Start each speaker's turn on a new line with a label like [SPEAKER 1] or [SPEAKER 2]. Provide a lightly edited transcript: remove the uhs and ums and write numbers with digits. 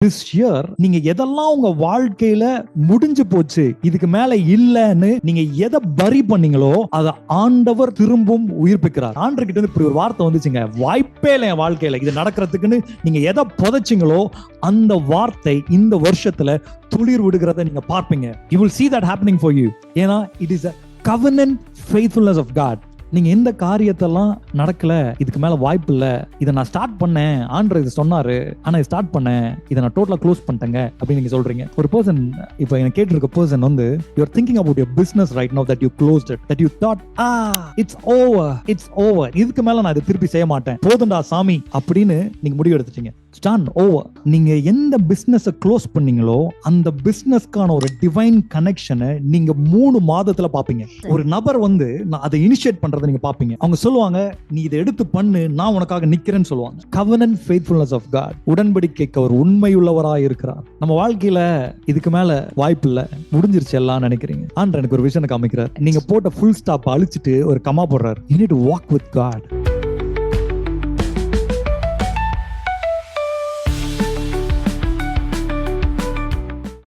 [SPEAKER 1] This year நீங்க எதெல்லாம் உங்க வாழ்க்கையில முடிஞ்சு போச்சு, இதுக்கு மேல இல்லன்னு நீங்க எதை பரி பண்ணீங்களோ அதை ஆண்டவர் திரும்பவும் உயிர்ப்பிக்கிறார். ஆண்டவர் கிட்ட இருந்து இப்படி ஒரு வார்த்தை வந்துச்சுங்க, வாய்ப்பே இல்லை என் வாழ்க்கையில இது நடக்கிறதுக்குன்னு நீங்க எதை புதைச்சிங்களோ அந்த வார்த்தை இந்த வருஷத்துல துளிர் விடுகிறத நீங்க பார்ப்பீங்க. You will see that happening for you. ஏன்னா it is a covenant faithfulness of God. நீங்க எந்த காரியத்தெல்லாம் நடக்கல, இதுக்கு மேல வாய்ப்பு இல்ல, இதை நான் ஸ்டார்ட் பண்ணேன், ஆண்டவர் இது சொன்னாரு, ஆனா ஸ்டார்ட் பண்ணேன், இதை நான் டோட்டலா க்ளோஸ் பண்ணிட்டேங்க அப்படின்னு நீங்க சொல்றீங்க. ஒரு பர்சன் இப்போ எனக்கு கேட்டிருக்க பர்சன் வந்து you are thinking about your business right now that you closed it, that you thought it's over, இதுக்கு மேல நான் இதை திருப்பி செய்ய மாட்டேன், போதுண்டா சாமி அப்படின்னு நீங்க முடிவு எடுத்துட்டீங்க. Done, over. நீங்க எந்த பிசினஸை க்ளோஸ் பண்ணீங்களோ அந்த பிசினஸ்க்கான ஒரு டிவைன் கனெக்ஷனை நீங்க 3 மாதத்துல பாப்பீங்க. ஒரு நபர் வந்து நான் அதை இனிஷியேட் பண்றதை நீங்க பாப்பீங்க. அவங்க சொல்லுவாங்க, நீ இதை எடுத்து பண்ணு, நான் உனக்காக நிக்கிறேன்னு சொல்லுவாங்க. covenant faithfulness of God. உடன்படிக்கைக்கு அவர் உண்மையுள்ளவராய் இருக்கிறார். நம்ம வாழ்க்கையில இதுக்கு மேல வாய்ப்பு இல்ல, முடிஞ்சிருச்சு எல்லாம் நினைக்கிறீங்க. ஆண்டவர் எனக்கு ஒரு விஷயம் காமிக்கிறார். நீங்க போட்ட ஃபுல் ஸ்டாப் அழிச்சிட்டு ஒரு கமா போடுறாரு. You need to walk with God.